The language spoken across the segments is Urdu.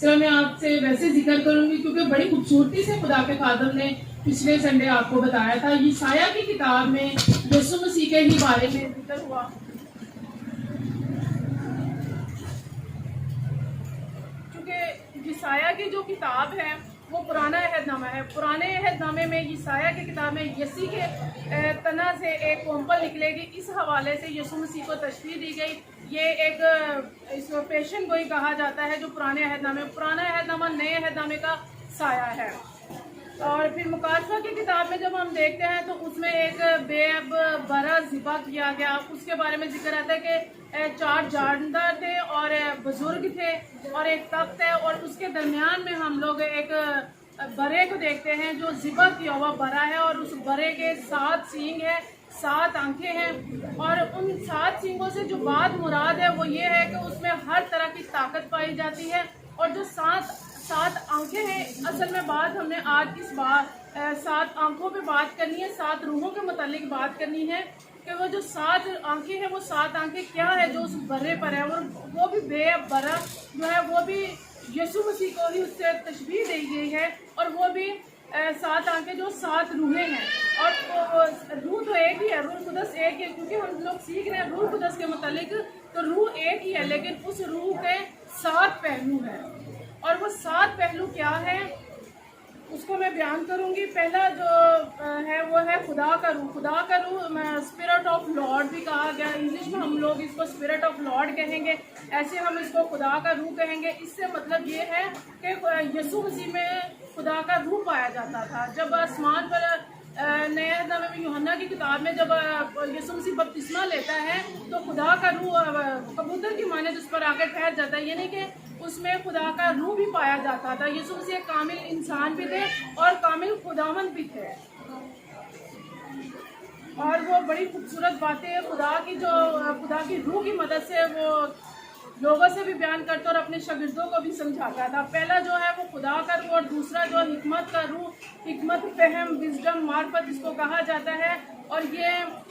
صرف میں آپ سے ویسے ذکر کروں گی کیونکہ بڑی خوبصورتی سے خدا کے خادم نے پچھلے سنڈے آپ کو بتایا تھا. یسایہ کی کتاب میں یسوع مسیح کے ہی بارے میں ذکر ہوا. کیونکہ یسایہ کی جو کتاب ہے وہ پرانا عہد نامہ ہے. پرانے عہد نامے میں یسایہ کی کتاب میں یسی کے تنا سے ایک کونپل نکلے گی. اس حوالے سے یسوع مسیح کو تشبیہ دی گئی. یہ ایک اس کو پیشن گوئی کہا جاتا ہے جو پرانے عہد نامے. پرانا عہد نامہ نئے عہد نامے کا سایہ ہے. اور پھر مکاشفہ کی کتاب میں جب ہم دیکھتے ہیں تو اس میں ایک بے اب برا ذبح کیا گیا. اس کے بارے میں ذکر آتا ہے کہ 4 جاندار تھے اور بزرگ تھے اور ایک تخت ہے اور اس کے درمیان میں ہم لوگ ایک برے کو دیکھتے ہیں جو ذبح کیا ہوا برا ہے اور اس برے کے 7 سینگ ہیں, 7 آنکھیں ہیں. اور ان 7 سینگوں سے جو بات مراد ہے وہ یہ ہے کہ اس میں ہر طرح کی طاقت پائی جاتی ہے. اور جو 7 آنکھیں ہیں, اصل میں بات ہم نے آج اس بار 7 آنکھوں پہ بات کرنی ہے, 7 روحوں کے متعلق بات کرنی ہے کہ وہ جو 7 آنکھیں ہیں وہ 7 آنکھیں کیا ہے جو اس برے پر ہے. اور وہ بھی بے برا جو ہے وہ بھی یسوع مسیح کو ہی اس سے تشبیہ دی گئی ہے. اور وہ بھی 7 آنکھیں جو 7 روحیں ہیں. اور روح تو ایک ہی ہے, روح القدس ایک ہی ہے. کیونکہ ہم لوگ سیکھ رہے ہیں روح القدس کے متعلق تو روح ایک ہی ہے لیکن اس روح کے 7 پہلو ہیں. اور وہ 7 پہلو کیا ہے اس کو میں بیان کروں گی. پہلا جو ہے وہ ہے خدا کا روح. خدا کا روح اسپرٹ آف لارڈ بھی کہا گیا. انگلش میں ہم لوگ اس کو اسپرٹ آف لارڈ کہیں گے, ایسے ہم اس کو خدا کا روح کہیں گے. اس سے مطلب یہ ہے کہ یسوع مسیح میں خدا کا روح پایا جاتا تھا. جب آسمان پر نئے عہد نامے میں یوحنا کی کتاب میں جب یسوع مسیح بپتسمہ لیتا ہے تو خدا کا روح کبوتر کی مانند اس پر آ کے ٹھہر جاتا ہے. یعنی کہ اس میں خدا کا روح بھی پایا جاتا تھا. یسوع مسیح ایک کامل انسان بھی تھے اور کامل خداوند بھی تھے. اور وہ بڑی خوبصورت باتیں خدا کی روح کی مدد سے وہ لوگوں سے بھی بیان کرتا اور اپنے شاگردوں کو بھی سمجھاتا تھا. پہلا جو ہے وہ خدا کا روح اور دوسرا جو حکمت کا روح, حکمت, فہم, وزڈم, معرفت جس کو کہا جاتا ہے. اور یہ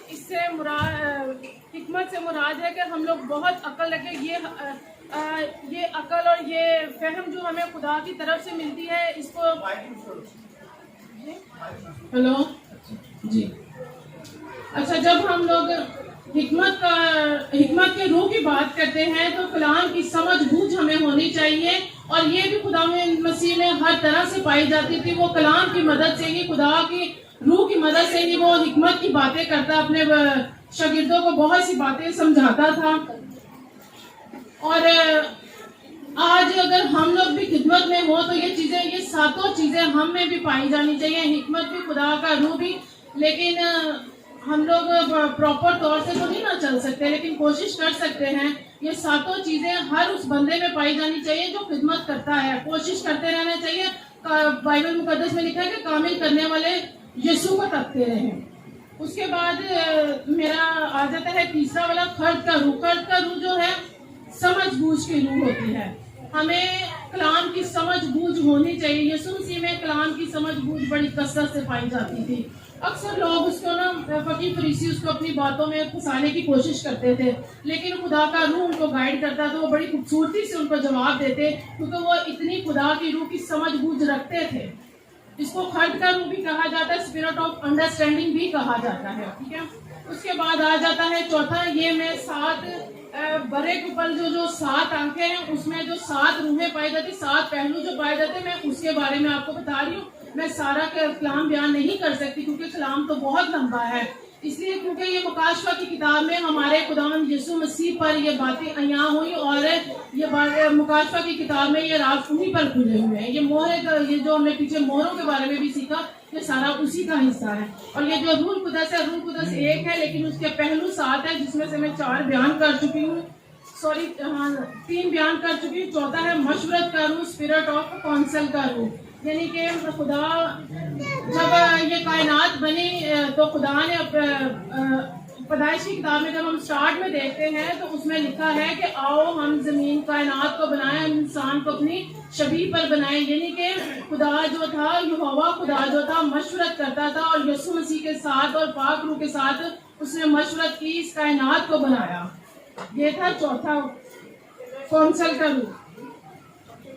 اس سے حکمت سے مراد ہے کہ ہم لوگ بہت عقل رکھیں. یہ عقل اور یہ فہم جو ہمیں خدا کی طرف سے ملتی ہے اس کو ہیلو جی اچھا جب ہم لوگ حکمت کے روح کی بات کرتے ہیں تو کلام کی سمجھ بوجھ ہمیں ہونی چاہیے. اور یہ بھی خدا مسیح میں ہر طرح سے پائی جاتی تھی. وہ کلام کی مدد سے ہی, خدا کی روح کی مدد سے ہی وہ حکمت کی باتیں کرتا, اپنے شاگردوں کو بہت سی باتیں سمجھاتا تھا. اور آج اگر ہم لوگ بھی خدمت میں ہوں تو یہ 7 چیزیں ہم میں بھی پائی جانی چاہیے. حکمت بھی, خدا کا روح بھی. لیکن ہم لوگ پراپر طور سے تو نہیں نہ چل سکتے لیکن کوشش کر سکتے ہیں. یہ 7 چیزیں ہر اس بندے میں پائی جانی چاہیے جو خدمت کرتا ہے. کوشش کرتے رہنا چاہیے. بائبل مقدس میں لکھا ہے کہ کامل کرنے والے یسوع کو تکتے رہیں. اس کے بعد میرا آ جاتا ہے تیسرا والا, خرد کا روح. خرد کا روح جو ہے سمجھ بوجھ کی روح ہوتی ہے. ہمیں کلام کی سمجھ بوجھ ہونی چاہیے. یسوع مسیح میں کلام کی سمجھ بوجھ بڑی کثرت سے پائی جاتی تھی. اکثر لوگ اس کو فقیہ فریسی اس کو اپنی باتوں میں پھنسانے کی کوشش کرتے تھے لیکن خدا کا روح ان کو گائیڈ کرتا تھا. وہ بڑی خوبصورتی سے ان کو جواب دیتے کیونکہ وہ اتنی خدا کی روح کی سمجھ بوجھ رکھتے تھے. اس کو خرد کا روح بھی کہا جاتا ہے, اسپرٹ آف انڈرسٹینڈنگ بھی کہا جاتا ہے. ٹھیک ہے. اس کے بعد آ جاتا ہے چوتھا, یہ میں 7 برے کے اوپر جو 7 آنکھیں ہیں اس میں جو 7 روحیں پائی جاتی, 7 پہلو جو پائے جاتے ہیں, میں اس کے بارے میں آپ کو بتا رہی ہوں. میں سارا کلام بیان نہیں کر سکتی کیونکہ کلام تو بہت لمبا ہے. اس لیے کیونکہ یہ مکاشفہ کی کتاب میں ہمارے خداوند یسوع مسیح پر یہ باتیں عیاں ہوئی اور یہ مکاشفہ کی کتاب میں یہ راز انہیں پر کھلے ہوئے ہیں. یہ جو ہم نے پیچھے مہروں کے بارے میں بھی سیکھا یہ سارا اسی کا حصہ ہے. اور یہ جو روح القدس ہے, روح القدس ایک ہے لیکن اس کے پہلو 7 ہیں جس میں سے میں 4 بیان کر چکی ہوں. 3 بیان کر چکی ہوں. چوتھا ہے مشورت کا روح, اسپرٹ آف کونسل کا روح. یعنی کہ خدا جب یہ کائنات بنی تو خدا نے پیدائش کی کتاب میں جب ہم سٹارٹ میں دیکھتے ہیں تو اس میں لکھا ہے کہ آؤ ہم زمین کائنات کو بنائیں, ہم انسان کو اپنی شبیہ پر بنائیں. یعنی کہ خدا جو تھا, یہوہ خدا جو تھا مشورت کرتا تھا اور یسوع مسیح کے ساتھ اور پاک روح کے ساتھ اس نے مشورت کی, اس کائنات کو بنایا. یہ تھا چوتھا کونسل کا روح.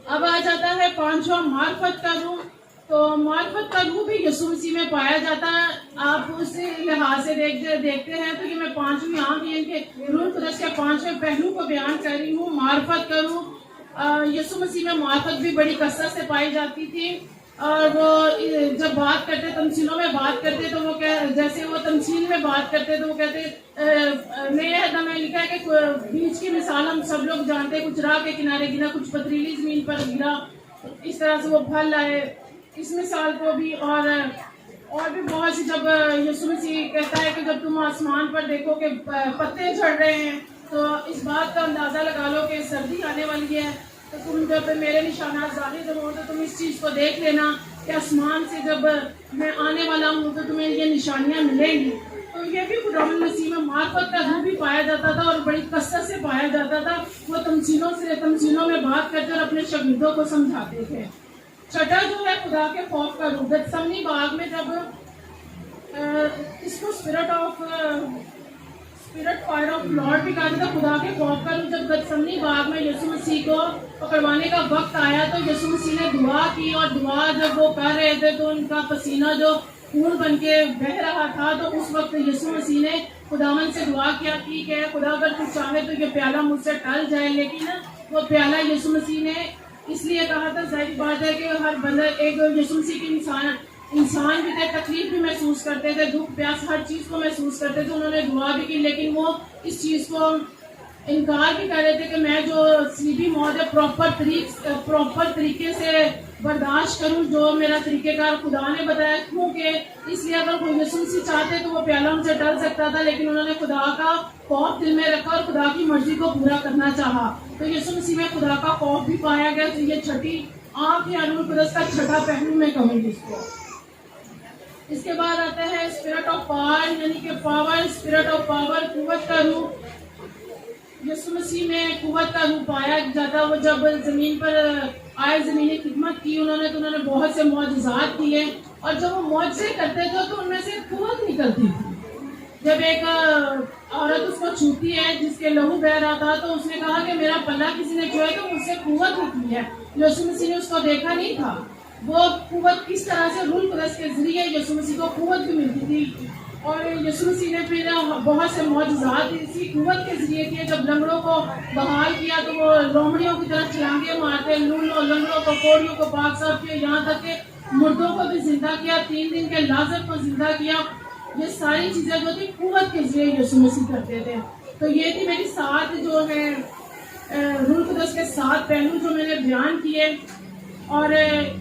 اب آ جاتا ہے پانچواں معرفت کا روح. تو معرفت کا روح بھی یسوع مسیح میں پایا جاتا ہے. آپ اس لحاظ سے دیکھتے ہیں تو یہ میں پانچویں آنکھ یعنی کہ روح القدس کے پانچویں پہلو کو بیان کر رہی ہوں. معرفت کا روح یسوع مسیح میں معرفت بھی بڑی کثرت سے پائی جاتی تھی. اور وہ جب بات کرتے تمثیلوں میں بات کرتے تو وہ جیسے وہ تمثیل میں بات کرتے تو وہ کہتے نئے عہد میں لکھا ہے کہ بیج کی مثال ہم سب لوگ جانتے ہیں, کچھ راہ کے کنارے گرا, کچھ پتریلی زمین پر گرا, اس طرح سے وہ پھل لائے. اس مثال کو بھی اور بھی بہت سی, جب یسوع مسیح کہتا ہے کہ جب تم آسمان پر دیکھو کہ پتے جھڑ رہے ہیں تو اس بات کا اندازہ لگا لو کہ سردی آنے والی ہے. تو تم جب میرے نشانات ظاہر ہو تو تم اس چیز کو دیکھ لینا کہ آسمان سے جب میں آنے والا ہوں تو تمہیں یہ نشانیاں ملیں گی. تو یہ بھی خدا مسیح میں معرفت کا روح بھی پایا جاتا تھا اور بڑی کثرت سے پایا جاتا تھا. وہ تمثیلوں میں بات کرتے اور اپنے شاگردوں کو سمجھاتے تھے. چھٹا جو ہے خدا کے خوف کا روح. گتسمنی باغ میں جب اس کو اسپرٹ فائر آف لارڈ بھی کہا جاتا, خدا کے خوف کا روح. جب گتسمنی باغ میں یسوع مسیح کو پکڑوانے کا وقت آیا تو یسوع مسیح نے دعا کی, اور دعا جب وہ کر رہے تھے تو ان کا پسینہ جو خون بن کے بہہ رہا تھا, تو اس وقت یسوع مسیح نے خداوند سے دعا کیا ٹھیک ہے خدا اگر تو چاہے تو یہ پیالہ مجھ سے ٹل جائے. لیکن وہ پیالہ یسوع مسیح نے اس لیے کہا تھا, ظاہر بات ہے کہ ہر بندہ ایک یسوع مسیح کے انسان بھی تھے, تکلیف بھی محسوس کرتے تھے, دکھ پیاس ہر چیز کو محسوس کرتے تھے. انہوں نے دعا بھی کی لیکن وہ اس چیز کو انکار بھی کر رہے تھے کہ میں جو صلیبی موت ہے پراپر طریقے سے برداشت کروں جو میرا طریقہ کار خدا نے بتایا. کیونکہ اس لیے اگر کوئی یسوع مسیح چاہتے تو وہ پیالہ ان سے ٹل سکتا تھا, لیکن انہوں نے خدا کا خوف دل میں رکھا اور خدا کی مرضی کو پورا کرنا چاہا. تو یسوع مسیح میں خدا کا خوف بھی پایا گیا. تو یہ چھٹی آنکھ یا روح القدس کا چھٹا پہلو میں کہوں گی اس کو. اس کے بعد آتا ہے اسپرٹ آف پاور یعنی کہ پاور, اسپرٹ آف پاور, قوت کا روح. یسوع مسیح میں قوت کا روح پایا جاتا. وہ جب زمین پر آئے, زمینی خدمت کی انہوں نے بہت سے معجزات کیے, اور جب وہ معجزے کرتے تھے تو ان میں سے قوت نکلتی تھی. جب ایک عورت اس کو چھوتی ہے جس کے لہو بہ رہا تھا تو اس نے کہا کہ میرا پلہ کسی نے چھویا تو مجھ سے قوت نکلی ہے. یسوع مسیح نے اس کو دیکھا نہیں تھا. وہ قوت کس طرح سے روح القدس کے ذریعے یسوع مسیح کو قوت بھی ملتی تھی. اور یسوع مسیح نے پھر بہت سے معجزات اسی قوت کے ذریعے کیے. جب لنگڑوں کو بحال کیا تو وہ لومڑیوں کی طرح چھلانگے مارتے, لنگڑوں کو, کوڑیوں کو پاک صاف کیا, یہاں تک کہ مردوں کو بھی زندہ کیا, 3 دن کے لازر کو زندہ کیا. یہ ساری چیزیں جو تھی قوت کے ذریعے یسوع مسیح کرتے تھے. تو یہ تھی میری 7 جو ہے روح القدس کے 7 پہلو جو میں نے بیان کیے. اور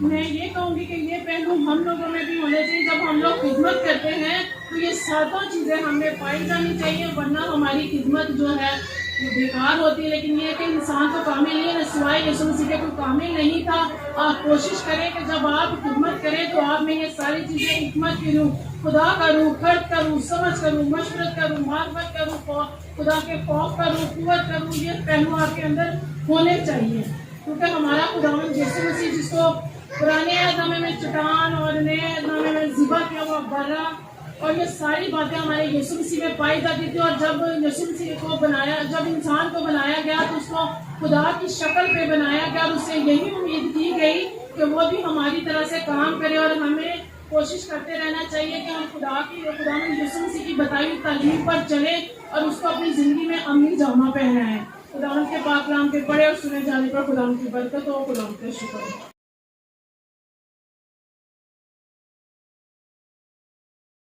میں یہ کہوں گی کہ یہ پہلو ہم لوگوں میں بھی ہونے چاہیے. جب ہم لوگ خدمت کرتے ہیں تو یہ 7 چیزیں ہمیں پائی جانی چاہیے, ورنہ ہماری خدمت جو ہے وہ بیکار ہوتی ہے. لیکن یہ کہ انسان تو کامل نہیں ہے, سوائے یسوع مسیح کے کوئی کامل نہیں تھا. آپ کوشش کریں کہ جب آپ خدمت کریں تو آپ میں یہ ساری چیزیں, حکمت کی روح, خدا کا روح, خرد کا روح, سمجھ کا روح, مشورت کا روح, معرفت کا روح, خدا کے خوف کا روح, قوت کا روح, یہ پہلو آپ کے اندر ہونے چاہیے. کیونکہ ہمارا خداوند یسوع مسیح جس کو پرانے عہد میں چٹان اور نئے عہد میں ذبح کیا ہوا برا, اور یہ ساری باتیں ہمارے یسوع مسیح میں پائی جاتی تھی. اور جب یسوع مسیح کو بنایا, جب انسان کو بنایا گیا تو اس کو خدا کی شکل پہ بنایا گیا, اور اس سے یہی امید کی گئی کہ وہ بھی ہماری طرح سے کام کرے. اور ہمیں کوشش کرتے رہنا چاہیے کہ ہم خدا میں یسوع مسیح کی بتائی ہوئی تعلیم پر چلیں اور اس کو اپنی زندگی میں عملی جامہ پہنائیں. خدا کے پاک کلام کے پڑھے اور سنے جانے پر خدا کی برکت ہو. خدا کا شکر.